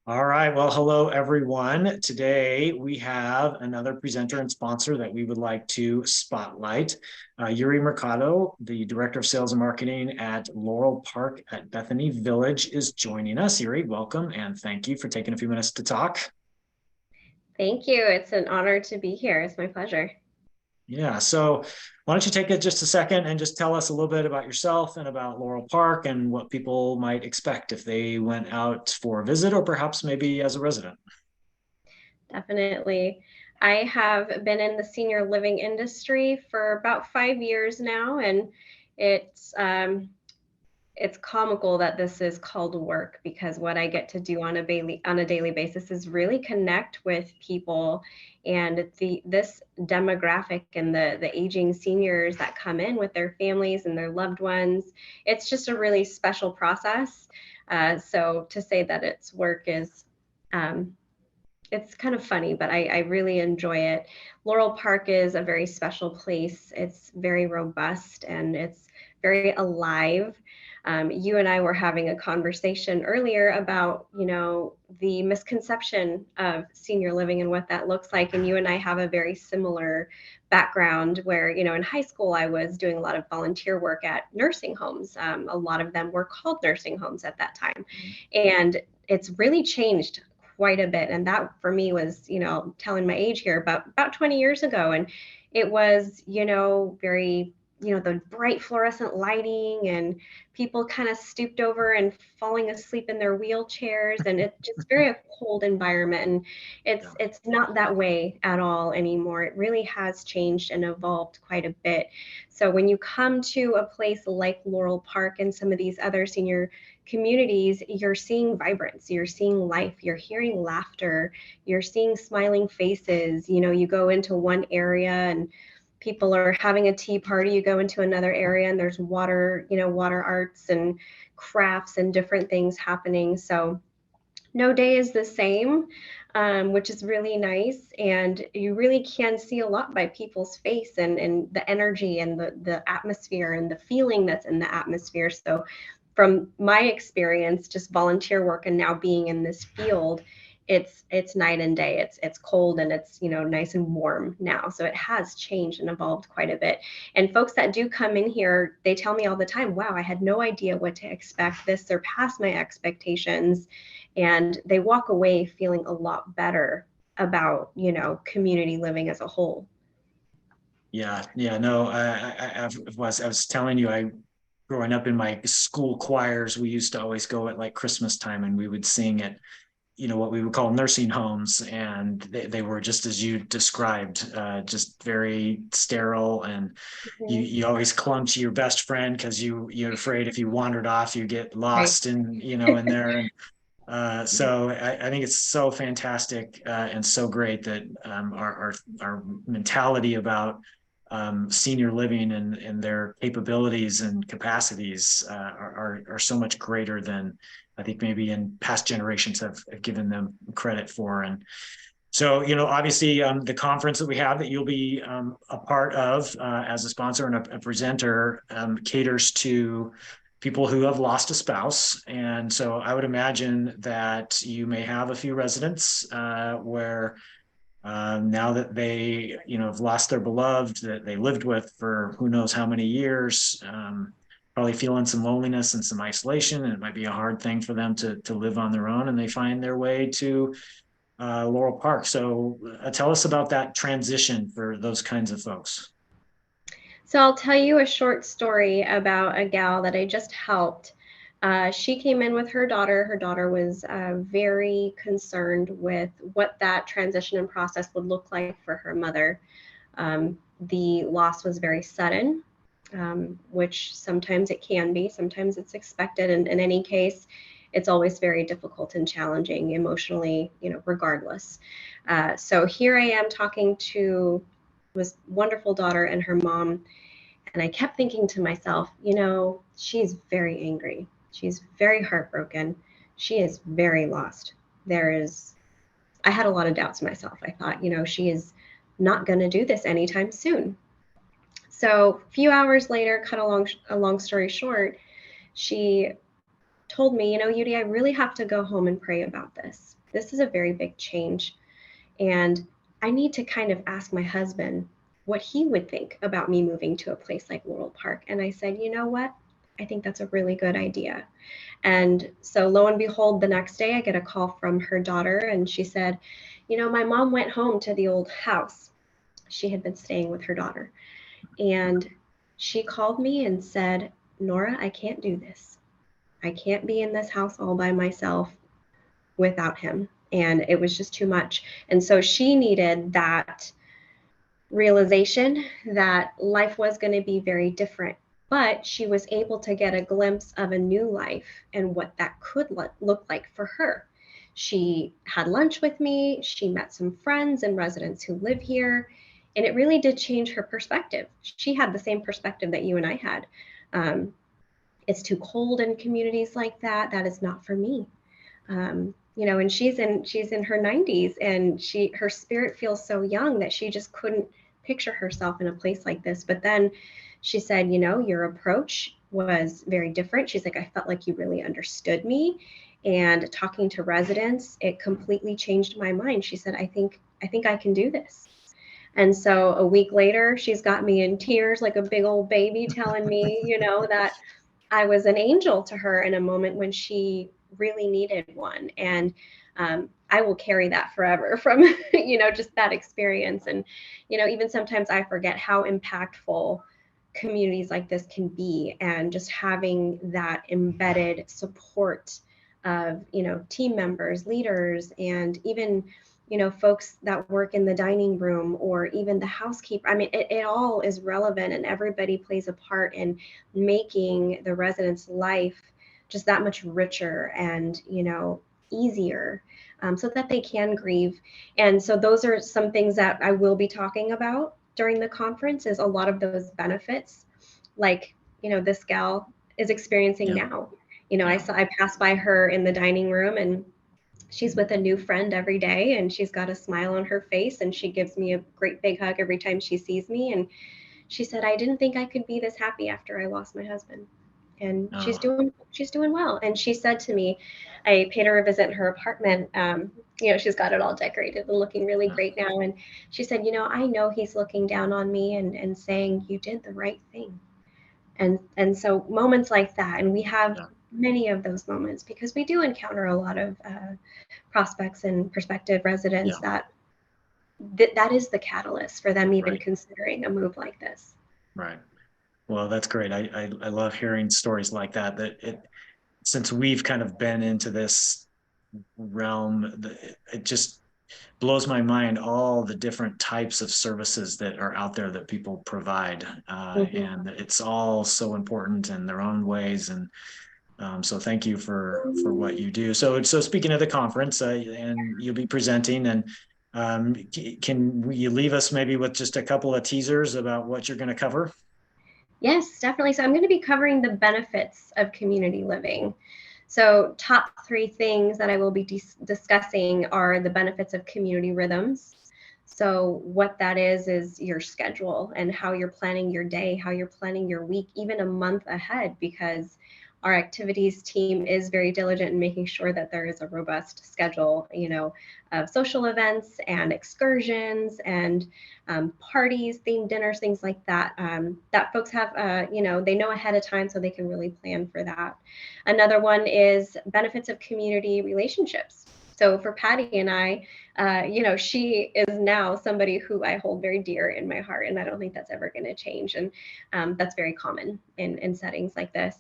All right. Well, hello, everyone. Today we have another presenter and sponsor that we would like to spotlight. Yuri Mercado, the Director of Sales and Marketing at Laurel Park at Bethany Village, is joining us. Yuri, welcome and thank you for taking a few minutes to talk. Thank you. It's an honor to be here. It's my pleasure. Yeah. So why don't you take it just a second and just tell us a little bit about yourself and about Laurel Park and what people might expect if they went out for a visit or perhaps maybe as a resident? Definitely. I have been in the senior living industry for about 5 years now, and it's um, it's comical that this is called work because what I get to do on a daily basis is really connect with people and this demographic and the aging seniors that come in with their families and their loved ones. It's just a really special process. So to say that it's work is um, it's kind of funny, but I really enjoy it. Laurel Park is a very special place. It's very robust and it's very alive. You and I were having a conversation earlier about, the misconception of senior living and what that looks like. And you and I have a very similar background where, in high school, I was doing a lot of volunteer work at nursing homes. A lot of them were called nursing homes at that time. And it's really changed quite a bit. And that for me was, telling my age here, about 20 years ago. And it was, very, the bright fluorescent lighting and people kind of stooped over and falling asleep in their wheelchairs. And it's just very a cold environment. And Yeah. it's not that way at all anymore. It really has changed and evolved quite a bit. So when you come to a place like Laurel Park and some of these other senior communities, you're seeing vibrance, you're seeing life, you're hearing laughter, you're seeing smiling faces. You go into one area and people are having a tea party, you go into another area and there's water arts and crafts and different things happening. So no day is the same, which is really nice. And you really can see a lot by people's face and the energy and the atmosphere and the feeling that's in the atmosphere. So from my experience, just volunteer work and now being in this field, it's night and day. It's cold and it's nice and warm now. So it has changed and evolved quite a bit. And folks that do come in here, they tell me all the time, wow, I had no idea what to expect. This surpassed my expectations. And they walk away feeling a lot better about, community living as a whole. Yeah, yeah, no, I was telling you, growing up in my school choirs, we used to always go at like Christmas time and we would sing at, what we would call nursing homes. And they were just as you described, just very sterile. And Mhm. you always clung to your best friend because you're afraid if you wandered off, you get Right. lost in there. And so I think it's so fantastic and so great that our mentality about senior living and their capabilities and capacities are so much greater than I think maybe in past generations have given them credit for. And so, obviously, the conference that we have that you'll be a part of as a sponsor and a presenter caters to people who have lost a spouse. And so I would imagine that you may have a few residents where now that they, have lost their beloved that they lived with for who knows how many years, probably feeling some loneliness and some isolation. And it might be a hard thing for them to live on their own. And they find their way to Laurel Park. So tell us about that transition for those kinds of folks. So I'll tell you a short story about a gal that I just helped. She came in with her daughter. Her daughter was very concerned with what that transition and process would look like for her mother. The loss was very sudden, which sometimes it can be, sometimes it's expected. And in any case, it's always very difficult and challenging emotionally, regardless. So here I am talking to this wonderful daughter and her mom, and I kept thinking to myself, she's very angry. She's very heartbroken. She is very lost. I had a lot of doubts myself. I thought, she is not going to do this anytime soon. So a few hours later, cut a long story short, she told me, Yudi, I really have to go home and pray about this. This is a very big change. And I need to kind of ask my husband what he would think about me moving to a place like Laurel Park. And I said, you know what? I think that's a really good idea. And so lo and behold, the next day I get a call from her daughter, and she said, my mom went home to the old house. She had been staying with her daughter. And she called me and said, Nora, I can't do this. I can't be in this house all by myself without him. And it was just too much. And so she needed that realization that life was going to be very different. But she was able to get a glimpse of a new life and what that could look like for her. She had lunch with me. She met some friends and residents who live here. And it really did change her perspective. She had the same perspective that you and I had. It's too cold in communities like that. That is not for me. And she's in her 90s, and her spirit feels so young that she just couldn't picture herself in a place like this. But then she said, your approach was very different. She's like, I felt like you really understood me, and talking to residents, it completely changed my mind. She said, I think I can do this. And so a week later, she's got me in tears like a big old baby, telling me, that I was an angel to her in a moment when she really needed one. And I will carry that forever from, just that experience. And, even sometimes I forget how impactful communities like this can be, and just having that embedded support of, team members, leaders, and even, folks that work in the dining room or even the housekeeper. I mean, it all is relevant, and everybody plays a part in making the residents' life just that much richer and, easier, so that they can grieve. And so those are some things that I will be talking about during the conference, is a lot of those benefits, like, this gal is experiencing Yeah. now. Yeah. I passed by her in the dining room, and she's with a new friend every day, and she's got a smile on her face, and she gives me a great big hug every time she sees me. And she said, I didn't think I could be this happy after I lost my husband. And she's Oh, doing well. And she said to me, I paid her a visit in her apartment. She's got it all decorated and looking really yeah. great now. And she said, I know he's looking down on me and saying, you did the right thing. And so moments like that, and we have Yeah. many of those moments, because we do encounter a lot of prospects and prospective residents Yeah. that is the catalyst for them even Right. considering a move like this. Right. Well, that's great. I love hearing stories like that. Since we've kind of been into this realm, it just blows my mind all the different types of services that are out there that people provide, Mm-hmm. and it's all so important in their own ways. And so thank you for what you do. So speaking of the conference, and you'll be presenting, and can you leave us maybe with just a couple of teasers about what you're going to cover? Yes, definitely. So I'm going to be covering the benefits of community living. So top three things that I will be discussing are the benefits of community rhythms. So what that is your schedule and how you're planning your day, how you're planning your week, even a month ahead, because our activities team is very diligent in making sure that there is a robust schedule, of social events and excursions and parties, themed dinners, things like that, that folks have, they know ahead of time so they can really plan for that. Another one is benefits of community relationships. So for Patty and I, she is now somebody who I hold very dear in my heart, and I don't think that's ever going to change. And that's very common in settings like this.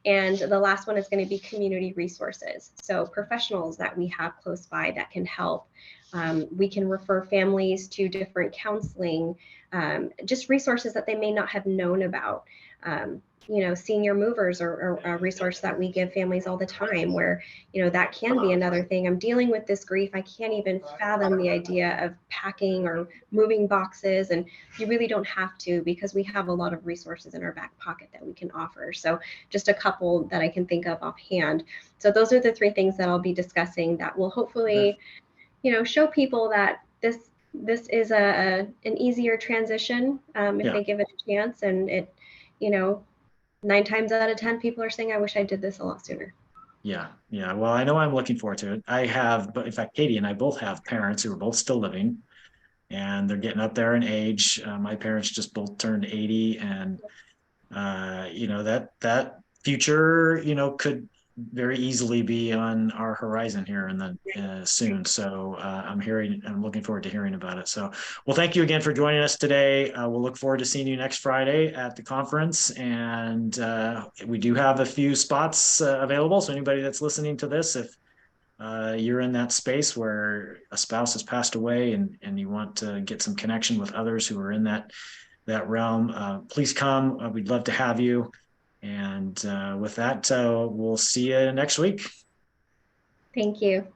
And the last one is going to be community resources. So professionals that we have close by that can help. We can refer families to different counseling, just resources that they may not have known about. Senior movers are a resource that we give families all the time, where, that can be another thing. I'm dealing with this grief. I can't even fathom the idea of packing or moving boxes. And you really don't have to, because we have a lot of resources in our back pocket that we can offer. So just a couple that I can think of offhand. So those are the three things that I'll be discussing that will hopefully, show people that this is an easier transition, if Yeah. they give it a chance. And it, you know, 9 times out of 10, people are saying, I wish I did this a lot sooner. Yeah. Well, I know I'm looking forward to it. I have, but in fact, Katie and I both have parents who are both still living, and they're getting up there in age. My parents just both turned 80, and that future, could very easily be on our horizon here and then soon. So I'm looking forward to hearing about it. So, well, thank you again for joining us today. We'll look forward to seeing you next Friday at the conference. And we do have a few spots available. So anybody that's listening to this, if you're in that space where a spouse has passed away and you want to get some connection with others who are in that realm, please come. We'd love to have you. And with that, we'll see you next week. Thank you.